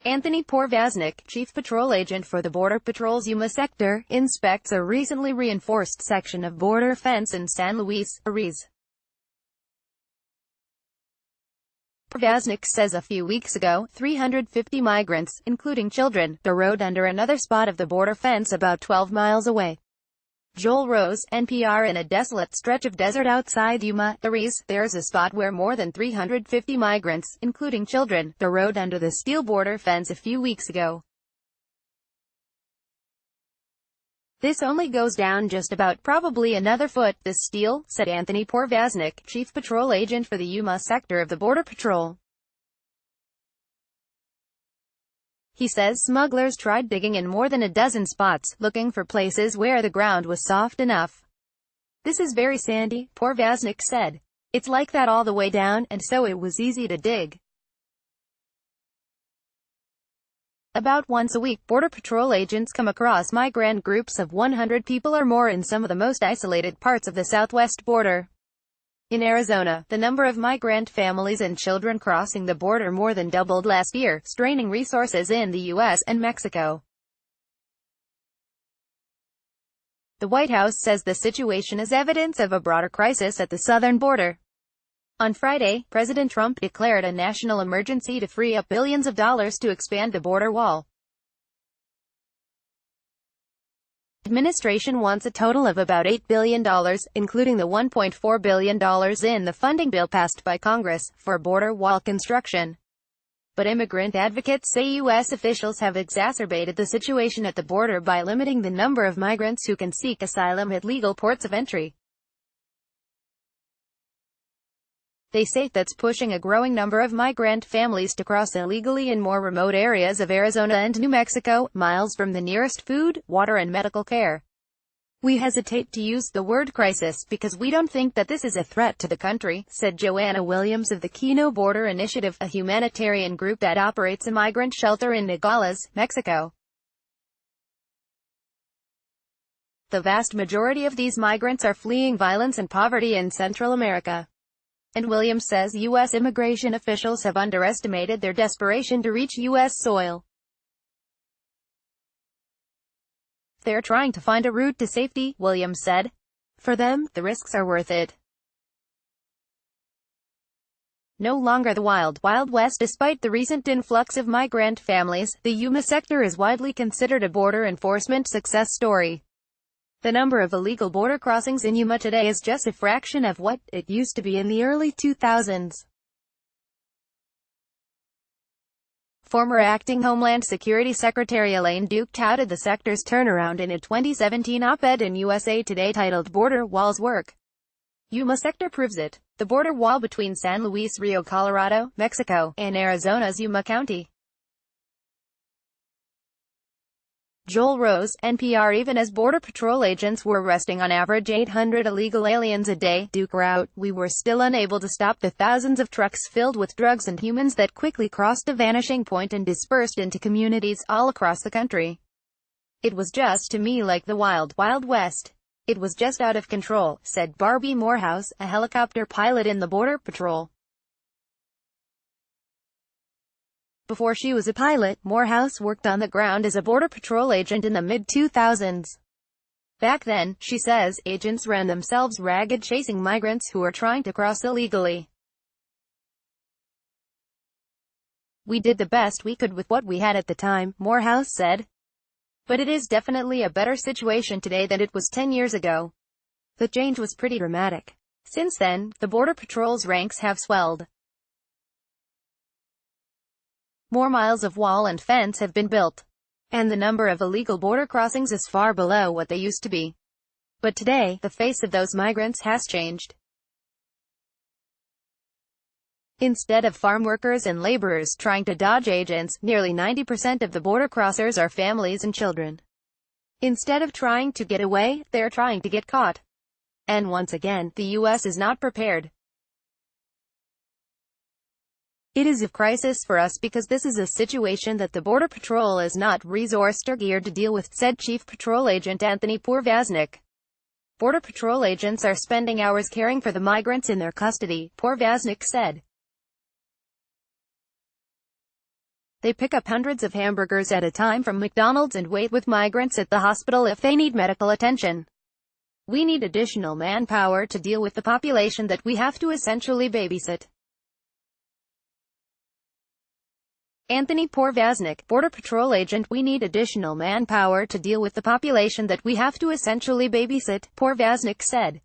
Anthony Porvaznik, Chief Patrol Agent for the Border Patrols Yuma sector, inspects a recently reinforced section of border fence in San Luis, Ariz. Porvaznik says a few weeks ago, 350 migrants, including children, burrowed under another spot of the border fence about 12 miles away. Joel Rose, NPR In a desolate stretch of desert outside Yuma, Ariz, there's a spot where more than 350 migrants, including children, burrowed under the steel border fence a few weeks ago. This only goes down just about probably another foot, this steel, said Anthony Porvaznik, Chief Patrol Agent for the Yuma sector of the Border Patrol. He says smugglers tried digging in more than a dozen spots, looking for places where the ground was soft enough. This is very sandy, Porvaznik said. It's like that all the way down, and so it was easy to dig. About once a week, Border Patrol agents come across migrant groups of 100 people or more in some of the most isolated parts of the southwest border. In Arizona, the number of migrant families and children crossing the border more than doubled last year, straining resources in the U.S. and Mexico. The White House says the situation is evidence of a broader crisis at the southern border. On Friday, President Trump declared a national emergency to free up billions of dollars to expand the border wall. The administration wants a total of about $8 billion, including the $1.4 billion in the funding bill passed by Congress, for border wall construction. But immigrant advocates say U.S. officials have exacerbated the situation at the border by limiting the number of migrants who can seek asylum at legal ports of entry. They say that's pushing a growing number of migrant families to cross illegally in more remote areas of Arizona and New Mexico, miles from the nearest food, water and medical care. We hesitate to use the word crisis because we don't think that this is a threat to the country, said Joanna Williams of the Keno Border Initiative, a humanitarian group that operates a migrant shelter in Nogales, Mexico. The vast majority of these migrants are fleeing violence and poverty in Central America. And Williams says U.S. immigration officials have underestimated their desperation to reach U.S. soil. They're trying to find a route to safety, Williams said. For them, the risks are worth it. No longer the Wild West. Despite the recent influx of migrant families, the Yuma sector is widely considered a border enforcement success story. The number of illegal border crossings in Yuma today is just a fraction of what it used to be in the early 2000s. Former acting Homeland Security Secretary Elaine Duke touted the sector's turnaround in a 2017 op-ed in USA Today titled "Border Walls Work." Yuma sector proves it. The border wall between San Luis Rio, Colorado, Mexico, and Arizona's Yuma County. Joel Rose, NPR. Even as Border Patrol agents were arresting on average 800 illegal aliens a day, Duke wrote, we were still unable to stop the thousands of trucks filled with drugs and humans that quickly crossed the vanishing point and dispersed into communities all across the country. It was just to me like the Wild West. It was just out of control, said Barbie Morehouse, a helicopter pilot in the Border Patrol. Before she was a pilot, Morehouse worked on the ground as a Border Patrol agent in the mid-2000s. Back then, she says, agents ran themselves ragged chasing migrants who were trying to cross illegally. We did the best we could with what we had at the time, Morehouse said. But it is definitely a better situation today than it was 10 years ago. The change was pretty dramatic. Since then, the Border Patrol's ranks have swelled. More miles of wall and fence have been built. And the number of illegal border crossings is far below what they used to be. But today, the face of those migrants has changed. Instead of farm workers and laborers trying to dodge agents, nearly 90% of the border crossers are families and children. Instead of trying to get away, they're trying to get caught. And once again, the U.S. is not prepared. It is a crisis for us because this is a situation that the Border Patrol is not resourced or geared to deal with, said Chief Patrol Agent Anthony Porvaznik. Border Patrol agents are spending hours caring for the migrants in their custody, Porvaznik said. They pick up hundreds of hamburgers at a time from McDonald's and wait with migrants at the hospital if they need medical attention. We need additional manpower to deal with the population that we have to essentially babysit. Anthony Porvaznik, Border Patrol agent. We need additional manpower to deal with the population that we have to essentially babysit, Porvaznik said.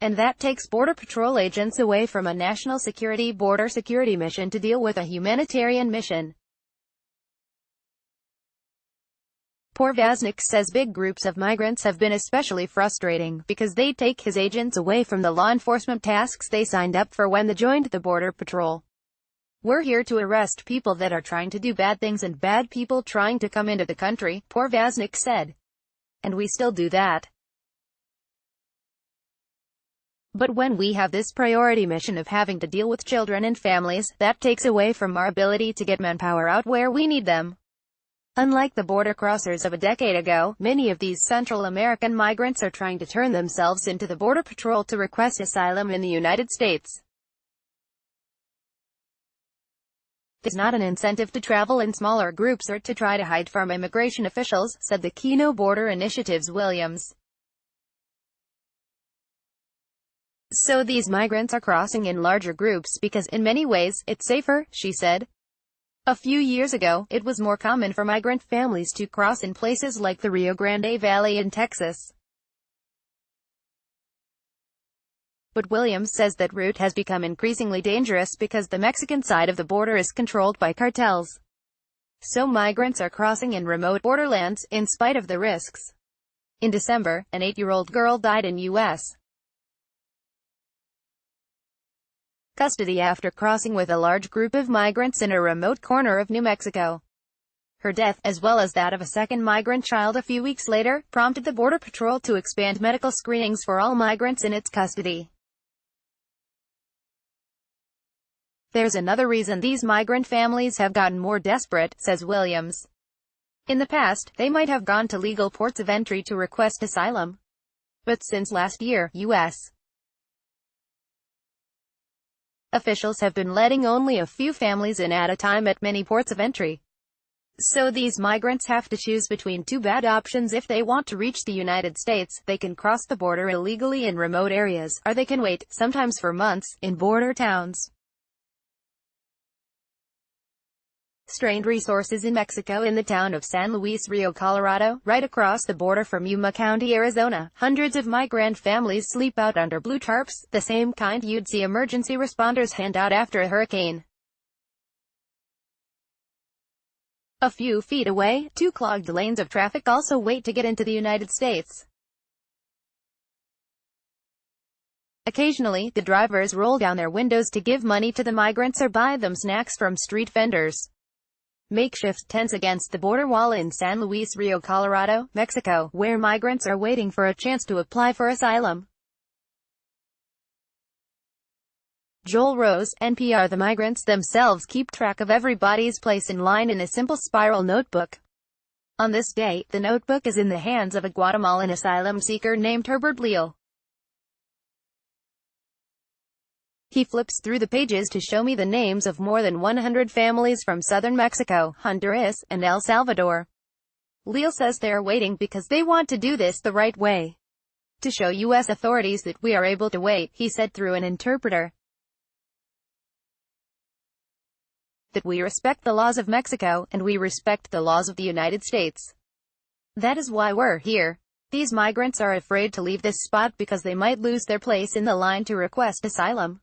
And that takes Border Patrol agents away from a national security border security mission to deal with a humanitarian mission. Porvaznik says big groups of migrants have been especially frustrating, because they take his agents away from the law enforcement tasks they signed up for when they joined the Border Patrol. We're here to arrest people that are trying to do bad things and bad people trying to come into the country, Porvaznik said. And we still do that. But when we have this priority mission of having to deal with children and families, that takes away from our ability to get manpower out where we need them. Unlike the border crossers of a decade ago, many of these Central American migrants are trying to turn themselves into the Border Patrol to request asylum in the United States. There's not an incentive to travel in smaller groups or to try to hide from immigration officials, said the Keno Border Initiative's Williams. So these migrants are crossing in larger groups because, in many ways, it's safer, she said. A few years ago, it was more common for migrant families to cross in places like the Rio Grande Valley in Texas. But Williams says that route has become increasingly dangerous because the Mexican side of the border is controlled by cartels. So migrants are crossing in remote borderlands, in spite of the risks. In December, an 8-year-old girl died in U.S. custody after crossing with a large group of migrants in a remote corner of New Mexico. Her death, as well as that of a second migrant child a few weeks later, prompted the Border Patrol to expand medical screenings for all migrants in its custody. There's another reason these migrant families have gotten more desperate, says Williams. In the past, they might have gone to legal ports of entry to request asylum. But since last year, U.S. officials have been letting only a few families in at a time at many ports of entry. So these migrants have to choose between two bad options. If they want to reach the United States, they can cross the border illegally in remote areas, or they can wait, sometimes for months, in border towns. Strained resources in Mexico. In the town of San Luis Rio, Colorado, right across the border from Yuma County, Arizona, hundreds of migrant families sleep out under blue tarps, the same kind you'd see emergency responders hand out after a hurricane. A few feet away, two clogged lanes of traffic also wait to get into the United States. Occasionally, the drivers roll down their windows to give money to the migrants or buy them snacks from street vendors. Makeshift tents against the border wall in San Luis Rio, Colorado, Mexico, where migrants are waiting for a chance to apply for asylum. Joel Rose, NPR. The migrants themselves keep track of everybody's place in line in a simple spiral notebook. On this day, the notebook is in the hands of a Guatemalan asylum seeker named Herbert Leal. He flips through the pages to show me the names of more than 100 families from southern Mexico, Honduras, and El Salvador. Leal says they're waiting because they want to do this the right way. To show U.S. authorities that we are able to wait, he said through an interpreter. That we respect the laws of Mexico, and we respect the laws of the United States. That is why we're here. These migrants are afraid to leave this spot because they might lose their place in the line to request asylum.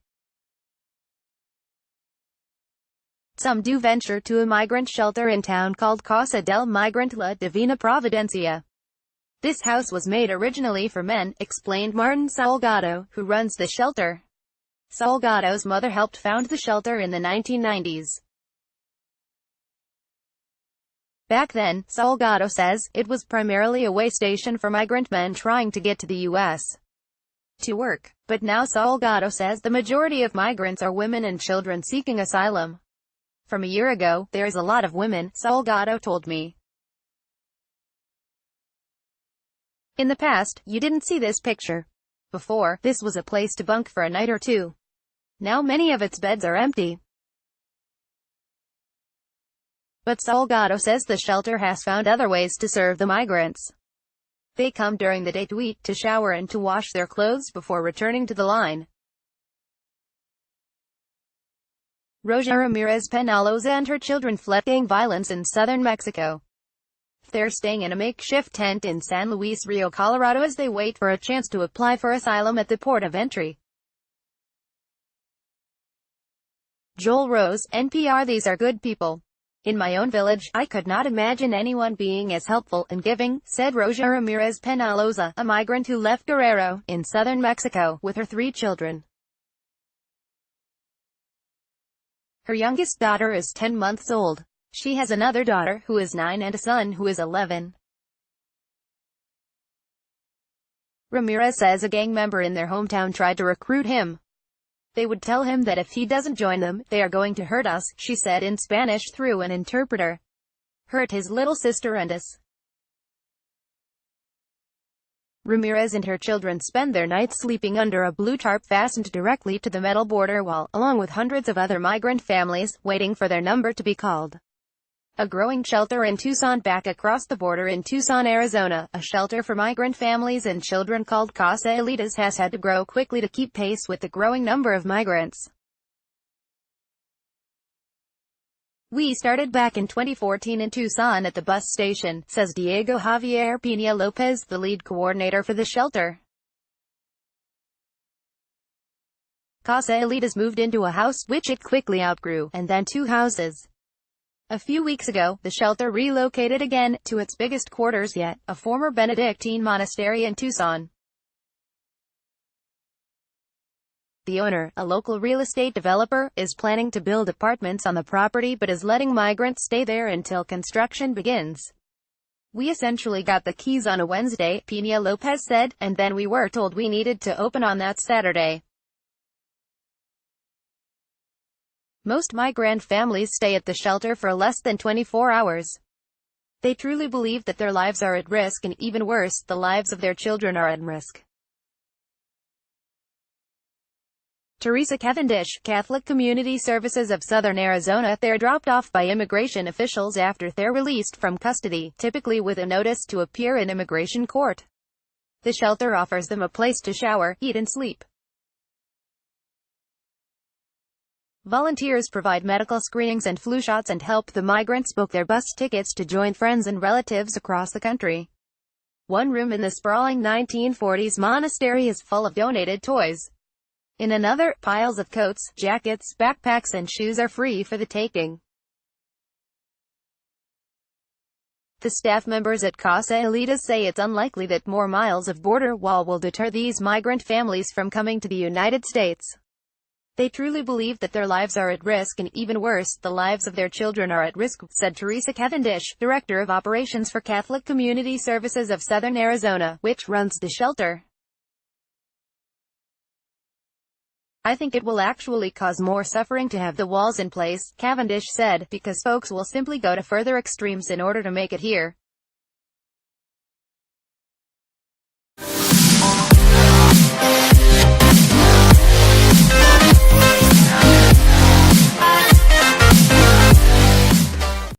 Some do venture to a migrant shelter in town called Casa del Migrant La Divina Providencia. This house was made originally for men, explained Martin Salgado, who runs the shelter. Salgado's mother helped found the shelter in the 1990s. Back then, Salgado says, it was primarily a way station for migrant men trying to get to the U.S. to work. But now Salgado says the majority of migrants are women and children seeking asylum. From a year ago, there's a lot of women, Salgado told me. In the past, you didn't see this picture. Before, this was a place to bunk for a night or two. Now many of its beds are empty. But Salgado says the shelter has found other ways to serve the migrants. They come during the day to eat, to shower and to wash their clothes before returning to the line. Rosa Ramirez Penaloza and her children fled gang violence in southern Mexico. They're staying in a makeshift tent in San Luis Rio, Colorado as they wait for a chance to apply for asylum at the port of entry. Joel Rose, NPR. These are good people. In my own village, I could not imagine anyone being as helpful and giving, said Rosa Ramirez Penaloza, a migrant who left Guerrero, in southern Mexico, with her 3 children. Her youngest daughter is 10 months old. She has another daughter, who is 9, and a son who is 11. Ramirez says a gang member in their hometown tried to recruit him. They would tell him that if he doesn't join them, they are going to hurt us, she said in Spanish through an interpreter. Hurt his little sister and us. Ramirez and her children spend their nights sleeping under a blue tarp fastened directly to the metal border wall, along with hundreds of other migrant families, waiting for their number to be called. A growing shelter in Tucson. Back across the border in Tucson, Arizona, a shelter for migrant families and children called Casa Elitas has had to grow quickly to keep pace with the growing number of migrants. We started back in 2014 in Tucson at the bus station, says Diego Javier Pina Lopez, the lead coordinator for the shelter. Casa Elitas moved into a house, which it quickly outgrew, and then 2 houses. A few weeks ago, the shelter relocated again, to its biggest quarters yet, a former Benedictine monastery in Tucson. The owner, a local real estate developer, is planning to build apartments on the property but is letting migrants stay there until construction begins. We essentially got the keys on a Wednesday, Pina Lopez said, and then we were told we needed to open on that Saturday. Most migrant families stay at the shelter for less than 24 hours. They truly believe that their lives are at risk, and even worse, the lives of their children are at risk. Teresa Cavendish, Catholic Community Services of Southern Arizona. They're dropped off by immigration officials after they're released from custody, typically with a notice to appear in immigration court. The shelter offers them a place to shower, eat and sleep. Volunteers provide medical screenings and flu shots and help the migrants book their bus tickets to join friends and relatives across the country. One room in the sprawling 1940s monastery is full of donated toys. In another, piles of coats, jackets, backpacks and shoes are free for the taking. The staff members at Casa Elitas say it's unlikely that more miles of border wall will deter these migrant families from coming to the United States. They truly believe that their lives are at risk, and even worse, the lives of their children are at risk, said Teresa Cavendish, Director of Operations for Catholic Community Services of Southern Arizona, which runs the shelter. I think it will actually cause more suffering to have the walls in place, Cavendish said, because folks will simply go to further extremes in order to make it here.